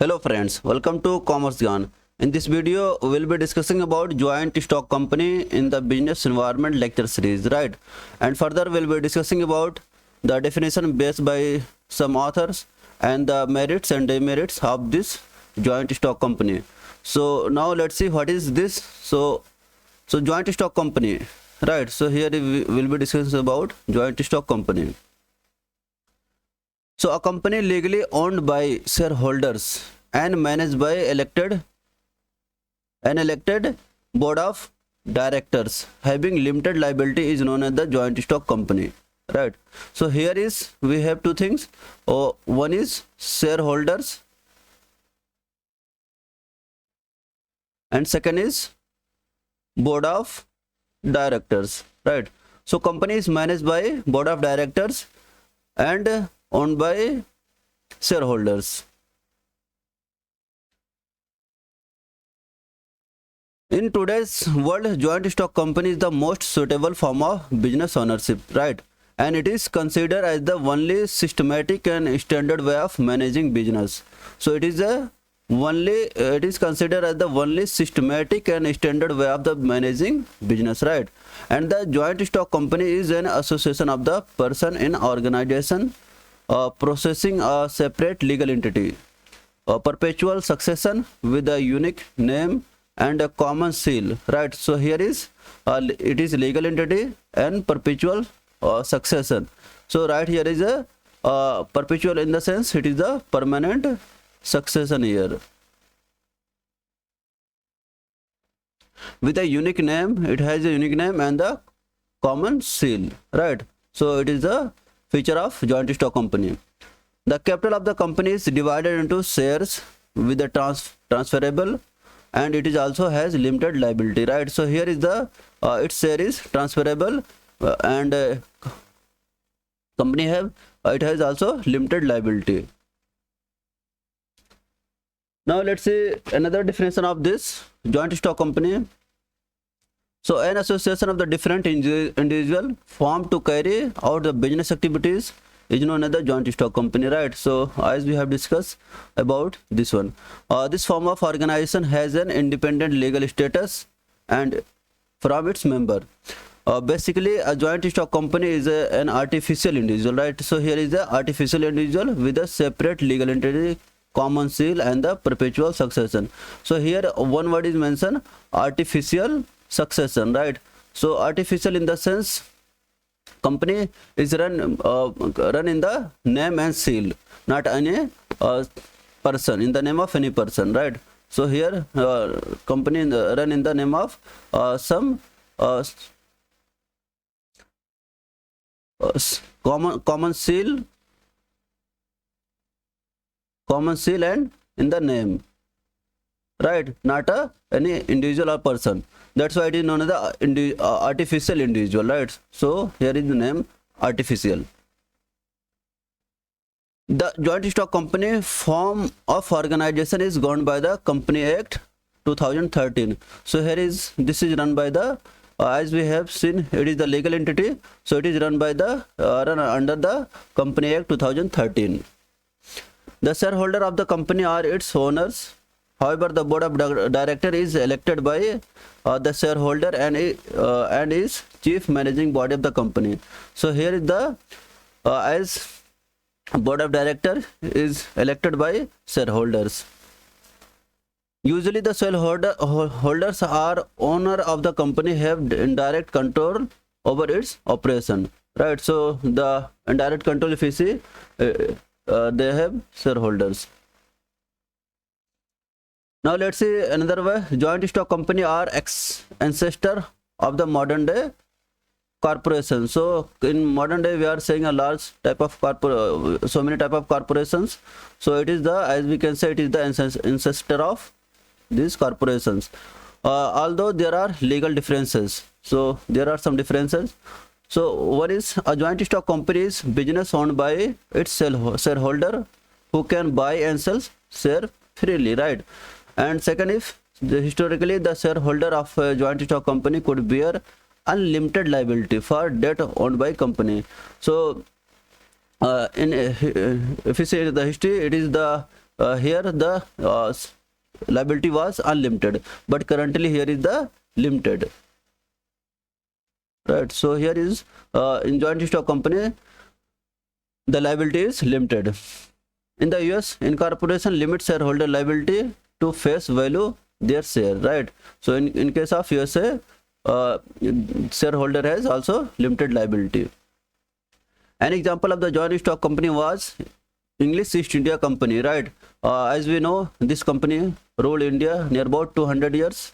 Hello friends, welcome to Commerce Gyan. In this video, we will be discussing about joint stock company in the business environment lecture series, right? And further, we'll be discussing about the definition based by some authors and the merits and demerits of this joint stock company. So now let's see what is this. So joint stock company, right? So here we will be discussing about joint stock company. So a company legally owned by shareholders and managed by an elected board of directors having limited liability is known as the joint stock company, right? So here is we have two things. One is shareholders and second is board of directors, right? So company is managed by board of directors and owned by shareholders. In today's world, joint stock company is the most suitable form of business ownership, right? And it is considered as the only systematic and standard way of managing business. So it is considered as the only systematic and standard way of the managing business, right? And the joint stock company is an association of the person in organization processing a separate legal entity, a perpetual succession with a unique name and a common seal, right? So here is it is legal entity and perpetual succession. So right here is a perpetual in the sense it is the permanent succession here with a unique name. It has a unique name and the common seal, right? So it is the feature of joint stock company. The capital of the company is divided into shares with the transferable, and it is also has limited liability, right? So here is the its share is transferable and company have it has also limited liability. Now let's see another definition of this joint stock company. So an association of the different individual formed to carry out the business activities is known as the joint stock company, right? So as we have discussed about this one, this form of organization has an independent legal status and from its member. Basically a joint stock company is an artificial individual, right? So here is the artificial individual with a separate legal entity, common seal and the perpetual succession. So here one word is mentioned, artificial succession, right? So artificial in the sense company is run in the name and seal, not any person, in the name of any person, right? So here company run in the name of some common seal and in the name, right? Not any individual or person. That's why it is known as the artificial individual, right? So here is the name artificial. The joint stock company form of organization is governed by the Company Act 2013. So here is this is run by the as we have seen, it is the legal entity. So it is run by the run under the Company Act 2013. The shareholder of the company are its owners. However, the board of director is elected by the shareholder and is chief managing body of the company. So here is the as board of director is elected by shareholders. Usually the shareholders are owner of the company, have indirect control over its operation, right? So the indirect control, if you see, they have shareholders. Now let's see another way. Joint stock company are ancestor of the modern day corporation. So in modern day we are saying a large type of so many type of corporations. So it is the, as we can say, it is the ancestor of these corporations. Although there are legal differences, so there are some differences. So one is a joint stock company is business owned by its shareholder who can buy and sell share freely, right? And second, if historically the shareholder of a joint stock company could bear unlimited liability for debt owned by company. So if you say the history, it is the here the liability was unlimited, but currently here is the limited, right? So here is in joint stock company the liability is limited. In the US, incorporation limits shareholder liability to face value their share, right? So in case of USA, shareholder has also limited liability. An example of the joint stock company was English East India Company, right? As we know, this company ruled India near about 200 years,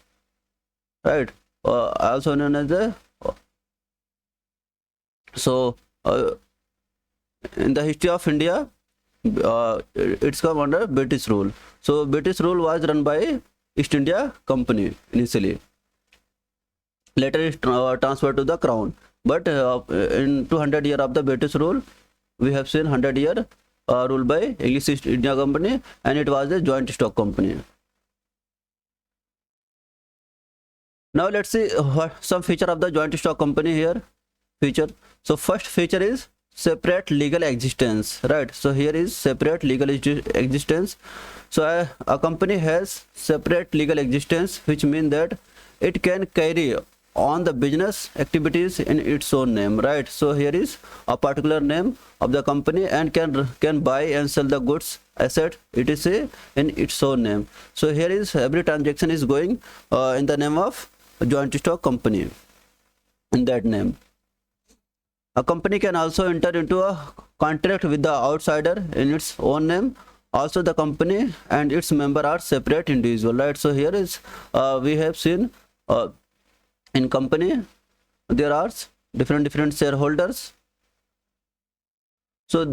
right? Also known as the in the history of India, it's come under British rule. So British rule was run by East India Company initially. Later it transferred to the Crown. But in 200 year of the British rule, we have seen 100-year rule by English East India Company, and it was a joint stock company. Now let's see some feature of the joint stock company here. Feature. So first feature is separate legal existence, right? So here is separate legal existence. So a company has separate legal existence, which means that it can carry on the business activities in its own name, right? So here is a particular name of the company and can buy and sell the goods, asset, etc. in its own name. So here is every transaction is going in the name of a joint stock company, in that name. A company can also enter into a contract with the outsider in its own name. Also the company and its member are separate individual, right? So here is we have seen in company there are different shareholders. So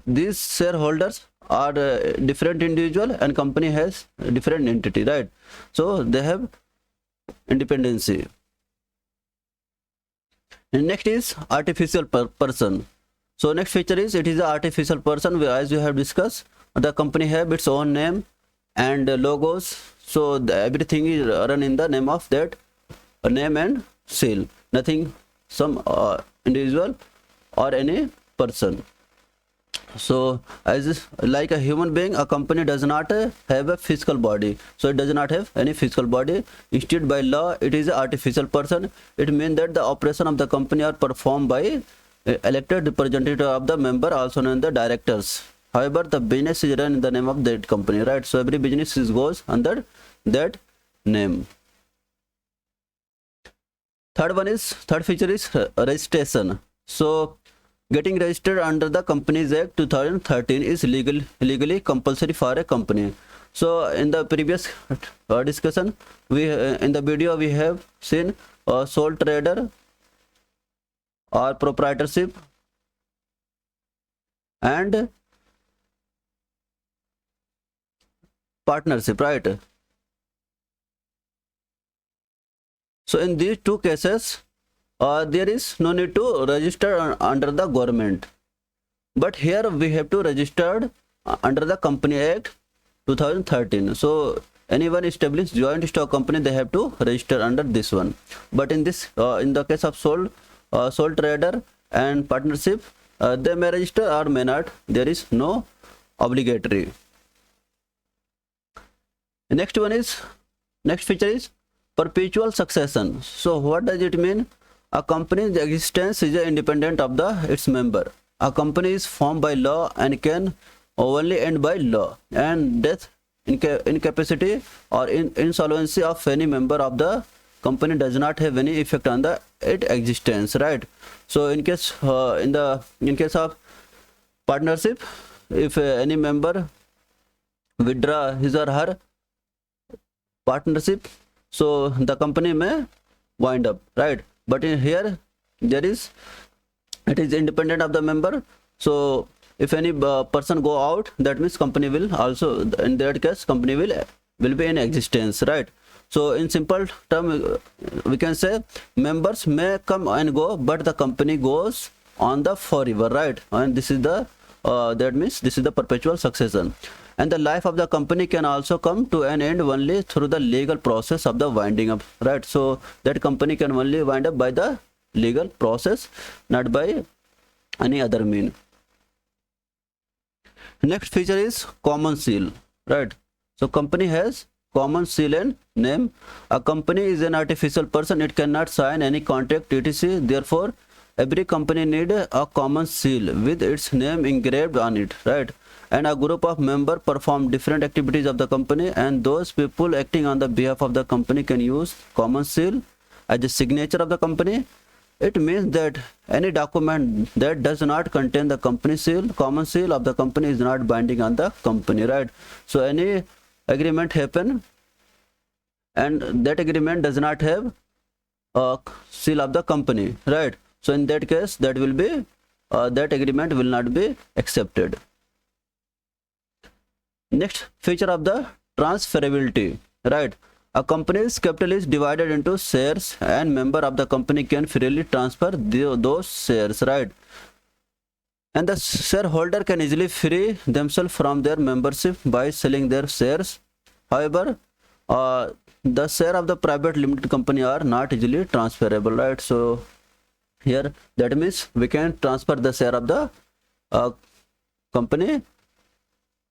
these shareholders are different individual, and company has different entity, right? So they have independency. And next is artificial person. So next feature is it is an artificial person, as we have discussed. The company have its own name and logos, so everything is run in the name of that name and seal, nothing some individual or any person. So as like a human being, a company does not have a physical body, so it does not have any physical body. Instead, by law it is an artificial person. It means that the operation of the company are performed by elected representative of the member, also known as the directors. However, the business is run in the name of that company, right? So every business goes under that name. Third feature is registration. So getting registered under the Companies Act 2013 is legally compulsory for a company. So in the previous discussion, we in the video we have seen sole trader or proprietorship and partnership, right? So in these two cases, there is no need to register under the government, but here we have to register under the Company Act 2013. So anyone established joint stock company, they have to register under this one. But in this in the case of sole trader and partnership, they may register or may not. There is no obligatory. Next feature is perpetual succession. So what does it mean? A company's existence is independent of its member. A company is formed by law and can only end by law, and death, incapacity or insolvency of any member of the company does not have any effect on its existence, right? So in case of partnership, if any member withdraw his or her partnership, so the company may wind up, right? But in here it is independent of the member. So if any person go out, that means company will also, in that case company will be in existence, right? So in simple term we can say members may come and go, but the company goes on the forever, right? And this is the that means this is the perpetual succession. And the life of the company can also come to an end only through the legal process of the winding up, right? So that company can only wind up by the legal process, not by any other mean. Next feature is common seal. right? So company has common seal and name. A company is an artificial person, it cannot sign any contract etc. Therefore every company need a common seal with its name engraved on it, right? And a group of members perform different activities of the company, and those people acting on the behalf of the company can use common seal as a signature of the company. It means that any document that does not contain the company seal, common seal of the company, is not binding on the company, right? So any agreement happen and that agreement does not have a seal of the company, right? So in that case, that will be that agreement will not be accepted. Next feature of the transferability, right? A company's capital is divided into shares, and member of the company can freely transfer those shares, right? And the shareholder can easily free themselves from their membership by selling their shares. However, the share of the private limited company are not easily transferable, right? So here that means we can transfer the share of the company,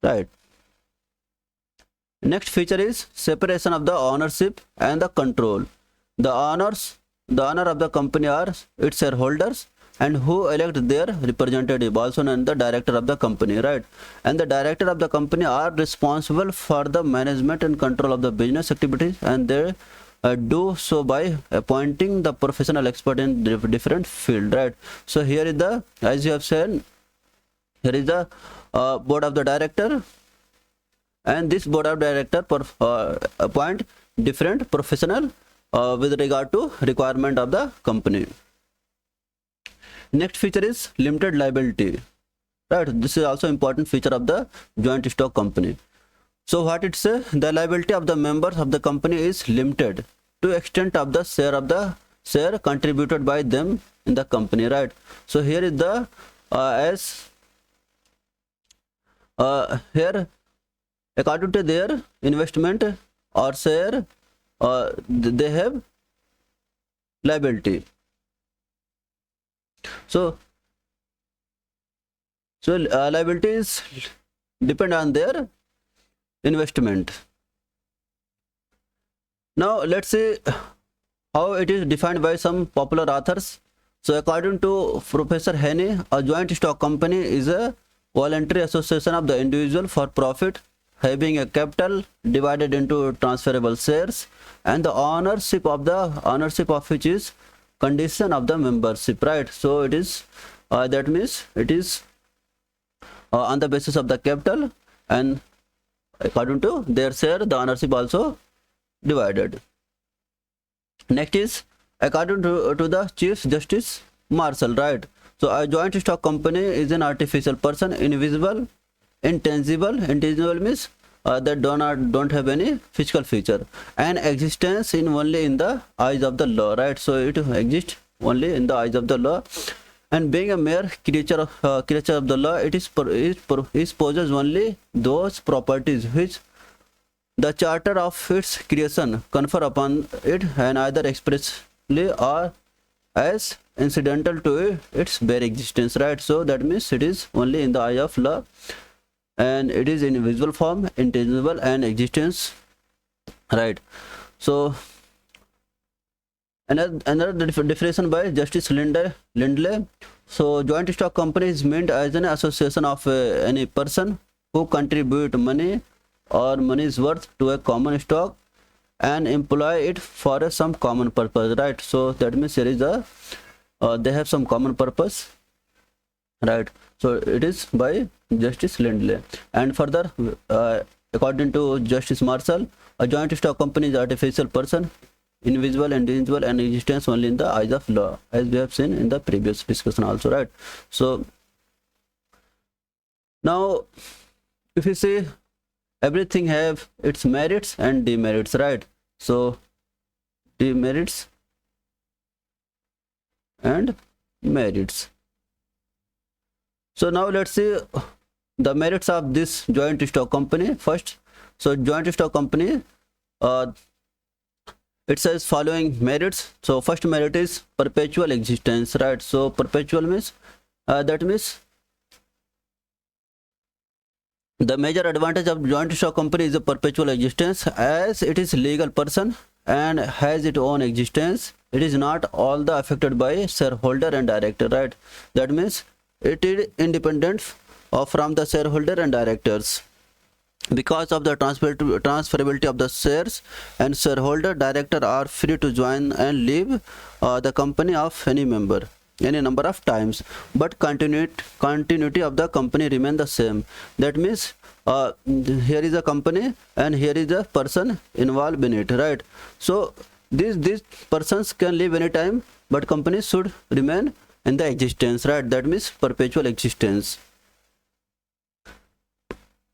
right? Next feature is separation of the ownership and the control. The owner of the company are its shareholders, and who elect their representative, also known the director of the company, right? And the director of the company are responsible for the management and control of the business activities, and they do so by appointing the professional expert in different field, right? So here is the, as you have said, here is the board of the director, and this board of director appoint different professional with regard to requirement of the company. Next feature is limited liability, right? This is also important feature of the joint stock company. So what it say, the liability of the members of the company is limited to extent of the share contributed by them in the company, right? So here is the here according to their investment or share, they have liability. So liabilities depend on their investment. Now let's see how it is defined by some popular authors. So according to Professor Haney, a joint stock company is a voluntary association of the individual for profit, having a capital divided into transferable shares, and the ownership of which is condition of the membership, right? So it is that means it is on the basis of the capital, and according to their share the ownership also divided. Next is according to the Chief Justice Marshall, right? So a joint stock company is an artificial person, invisible, intangible means that don't have any physical feature, and existence in only in the eyes of the law, right? So it exists only in the eyes of the law, and being a mere creature of the law, it possesses only those properties which the charter of its creation confer upon it, and either expressly or as incidental to its bare existence, right? So that means it is only in the eye of law, and it is in visible form, intangible, and existence, right? So another definition by Justice Lindley. So joint stock company is meant as an association of any person who contribute money or money's worth to a common stock and employ it for some common purpose, right? So that means there is a they have some common purpose, right? So it is by Justice Lindley. And further, according to Justice Marshall, a joint stock company is artificial person, invisible, intangible, and existence only in the eyes of law, as we have seen in the previous discussion also, right? So now if you see, everything have its merits and demerits, right? So demerits and merits. So now let's see the merits of this joint stock company first. So joint stock company, it says following merits. So first merit is perpetual existence, right? So perpetual means that means The major advantage of joint stock company is a perpetual existence, as it is legal person and has its own existence. It is not all the affected by shareholder and director, right? That means it is independent from the shareholder and directors. Because of the transferability of the shares, and shareholder director are free to join and leave the company of any number of times, but continuity of the company remain the same. That means here is a company and here is a person involved in it, right? So these persons can leave anytime, but company should remain in the existence, right? That means perpetual existence.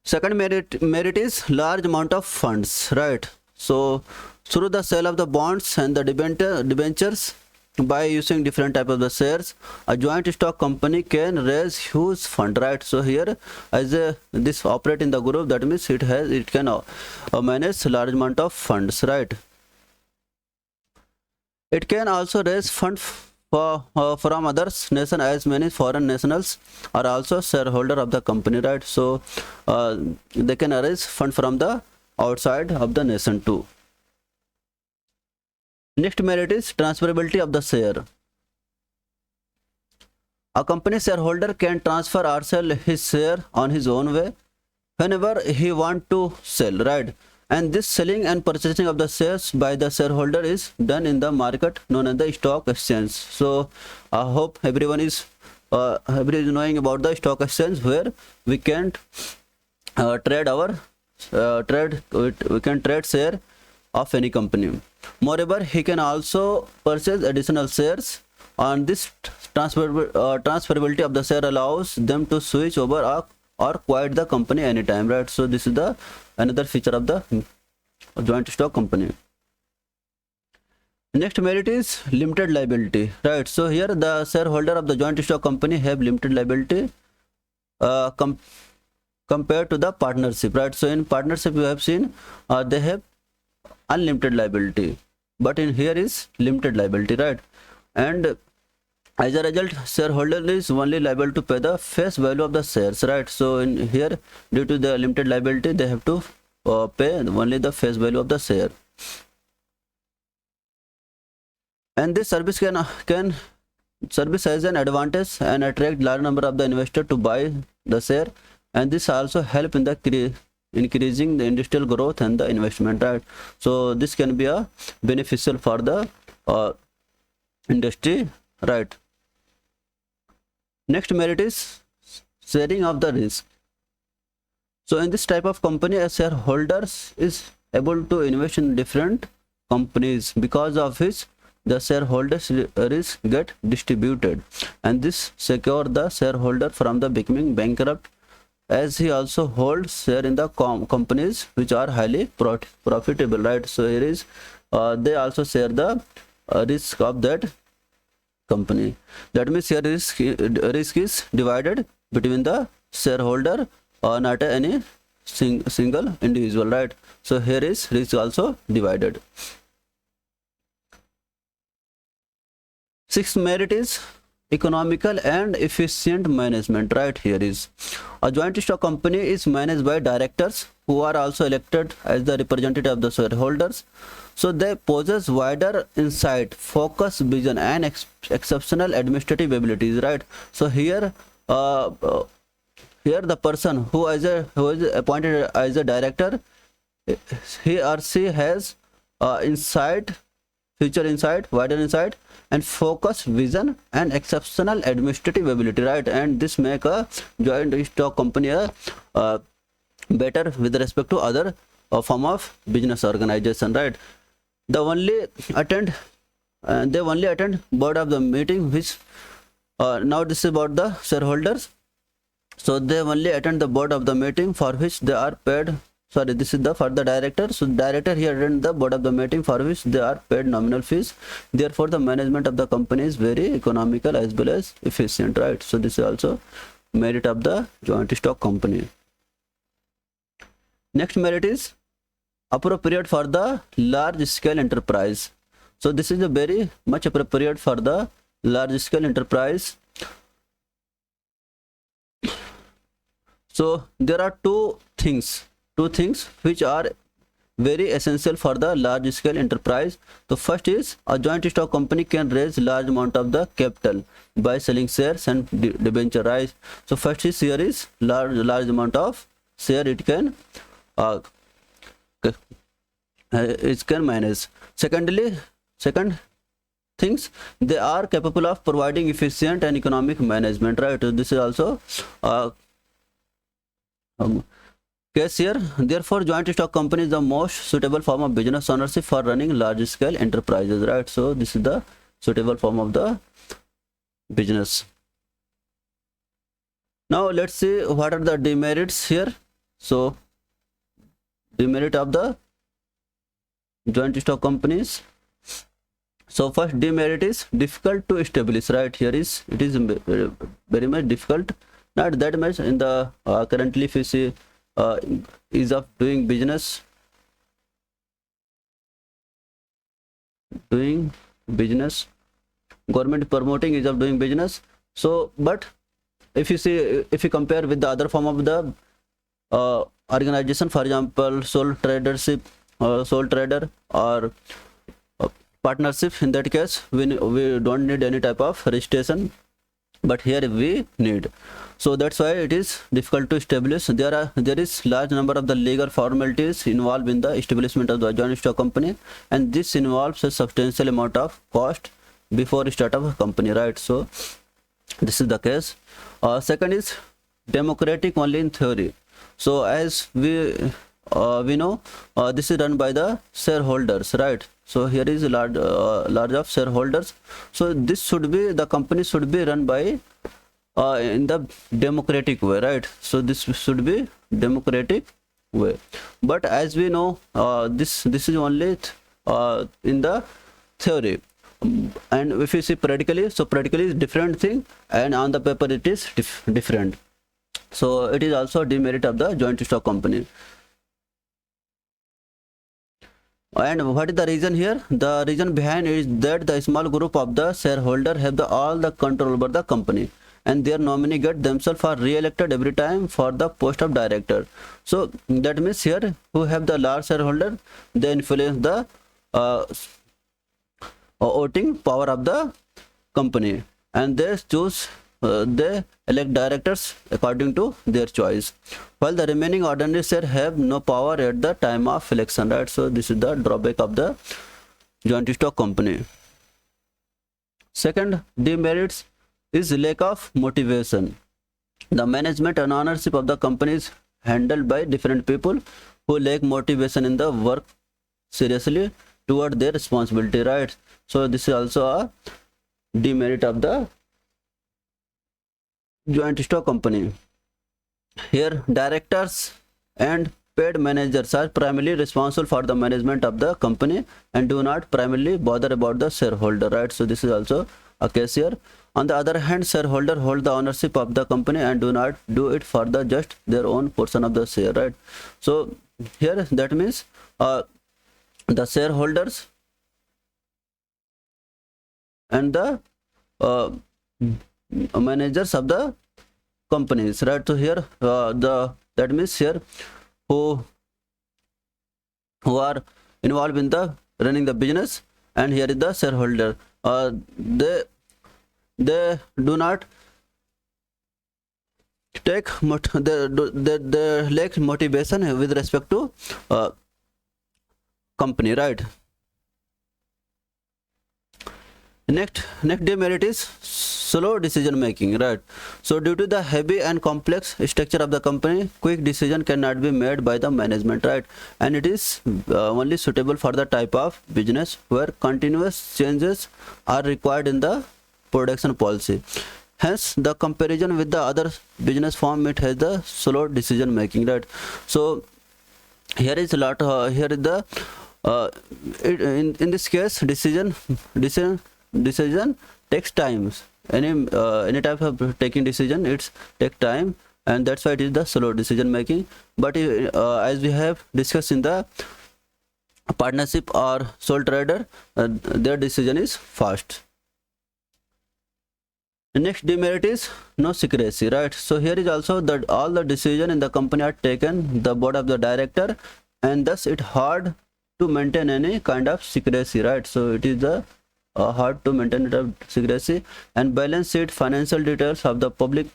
Second merit is large amount of funds, right? So through the sale of the bonds and the debentures, by using different type of the shares, a joint stock company can raise huge fund, right? So here, as this operate in the group, that means it can manage large amount of funds, right? It can also raise funds from others nation, as many foreign nationals are also shareholder of the company, right? So they can raise fund from the outside of the nation too. Next merit is transferability of the share. A company shareholder can transfer or sell his share on his own way whenever he want to sell, right? And this selling and purchasing of the shares by the shareholder is done in the market known as the stock exchange. So I hope everyone is knowing about the stock exchange, where we can trade we can trade share of any company. Moreover, he can also purchase additional shares, and this transferability of the share allows them to switch over or quit the company anytime, right? So this is the another feature of the joint stock company. Next merit is limited liability, right? So here the shareholder of the joint stock company have limited liability compared to the partnership, right? So in partnership you have seen they have unlimited liability, but in here is limited liability, right? And as a result, shareholder is only liable to pay the face value of the shares, right? So in here, due to the limited liability, they have to pay only the face value of the share. And this service can service has an advantage and attract large number of the investor to buy the share, and this also help in the increasing the industrial growth and the investment, right? So this can be a beneficial for the industry, right? Next merit is sharing of the risk. So in this type of company, a shareholder is able to invest in different companies, because of which the shareholders risk get distributed, and this secure the shareholder from the becoming bankrupt, as he also holds share in the companies which are highly profitable, right? So here is they also share the risk of that company. That means here risk is divided between the shareholder, not any single individual, right? So here is risk also divided. Sixth merit is economical and efficient management, right? Here is a joint stock company is managed by directors who are also elected as the representative of the shareholders. So they possess wider insight, focus, vision, and exceptional administrative abilities, right? So here here the person who is appointed as a director, he or she has insight, future insight, wider insight, and focus, vision, and exceptional administrative ability, right? And this make a joint stock company better with respect to other form of business organization, right? They only attend board of the meeting, which now this is about the shareholders. So they only attend the board of the meeting for which they are paid. Sorry, this is for the director. So director here attend the board of the meeting for which they are paid nominal fees. Therefore, the management of the company is very economical as well as efficient, right? So this is also merit of the joint stock company. Next merit is appropriate for the large scale enterprise. So this is a very much appropriate for the large scale enterprise. So there are two things which are very essential for the large scale enterprise. The first is a joint stock company can raise large amount of the capital by selling shares and debenture, right? So first is here is large amount of share it can uh, it can manage. Second things, they are capable of providing efficient and economic management, right? This is also uh, case here. Therefore, joint stock company is the most suitable form of business ownership for running large scale enterprises, right? So this is the suitable form of the business. Now let's see what are the demerits here. So demerit of the joint stock companies. So first demerit is difficult to establish, right? Here is it is very much difficult, not that much in the currently if you see ease of doing business, government promoting ease of doing business. So but if you see, if you compare with the other form of the organization, for example sole tradership, sole trader or partnership, in that case we don't need any type of registration, but here we need. So that's why it is difficult to establish. There is large number of the legal formalities involved in the establishment of the joint stock company, and this involves a substantial amount of cost before start of a company, right? So this is the case. Second is democratic only in theory. So as we know, this is run by the shareholders, right? So here is large of shareholders. So this should be, the company should be run by in the democratic way, right? So this should be democratic way. But as we know, this is only in the theory, and if you see practically, so practically is different thing, and on the paper it is different. So it is also a demerit of the joint stock company. And what is the reason here? The reason behind it is that the small group of the shareholder have the all the control over the company, and their nominee get themselves are re-elected every time for the post of director. So that means here who have the large shareholder, they influence the voting power of the company, and they choose they elect directors according to their choice, while the remaining ordinary share have no power at the time of election, right? So this is the drawback of the joint stock company. Second demerits is lack of motivation. The management and ownership of the company is handled by different people who lack motivation in the work seriously toward their responsibility, right? So this is also a demerit of the joint stock company. Here directors and paid managers are primarily responsible for the management of the company and do not primarily bother about the shareholder, right? So this is also a case here. On the other hand, shareholder hold the ownership of the company and do not do it for the just their own portion of the share, right? So here that means the shareholders and the managers of the companies, right? So here that means here who are involved in the running the business, and here is the shareholder. They do not take they lack motivation with respect to company, right? Next demerit is slow decision making, right? So due to the heavy and complex structure of the company, quick decision cannot be made by the management, right? And it is only suitable for the type of business where continuous changes are required in the production policy. Hence the comparison with the other business form, it has the slow decision making, right? So here is a lot here is the in this case decision takes time. Any type of taking decision, it's take time, and that's why it is the slow decision making. But as we have discussed in the partnership or sole trader, their decision is fast. The next demerit is no secrecy, right? So here is also that all the decision in the company are taken the board of the director, and thus it hard to maintain any kind of secrecy, right? So it is the hard to maintain the secrecy. And balance sheet financial details of the public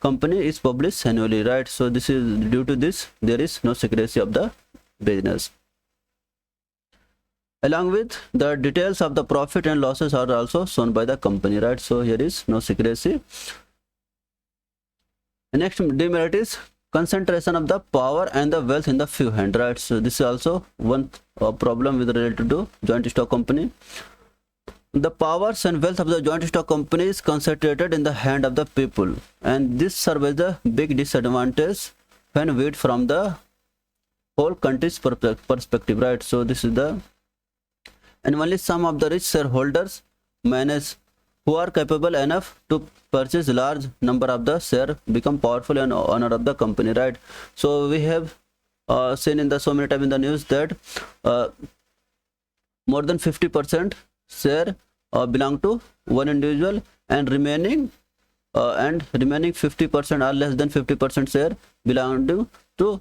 company is published annually, right? So this is due to this there is no secrecy of the business. Along with the details of the profit and losses are also shown by the company, right? So here is no secrecy. The next demerit is concentration of the power and the wealth in the few hands, right? So this is also one problem with related to joint stock company. The powers and wealth of the joint stock company is concentrated in the hand of the people, and this serves as a big disadvantage when viewed from the whole country's perspective, right? So this is the, and only some of the rich shareholders manage who are capable enough to purchase large number of the share become powerful and owner of the company, right? So we have seen in the so many times in the news that more than 50% share belong to one individual, and remaining 50% or less than 50% share belong to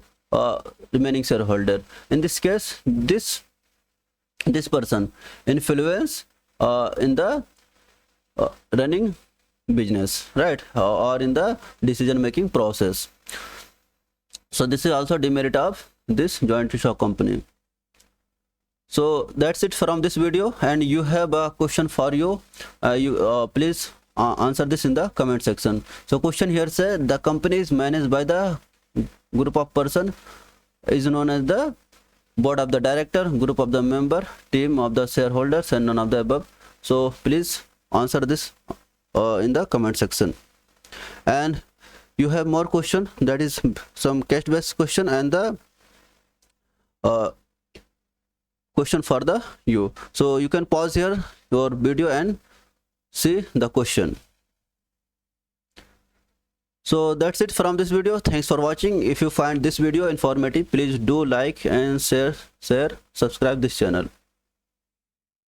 remaining shareholder. In this case, this person influence in the running business, right, or in the decision making process. So this is also demerit of this joint stock company. So that's it from this video, and you have a question for you. Please answer this in the comment section. So question here says the company is managed by the group of person is known as the board of the director, group of the member, team of the shareholders, and none of the above. So please answer this in the comment section. And you have more question, that is some case based question and the question for the you. So you can pause here your video and see the question. So that's it from this video. Thanks for watching. If you find this video informative, please do like and share, subscribe this channel.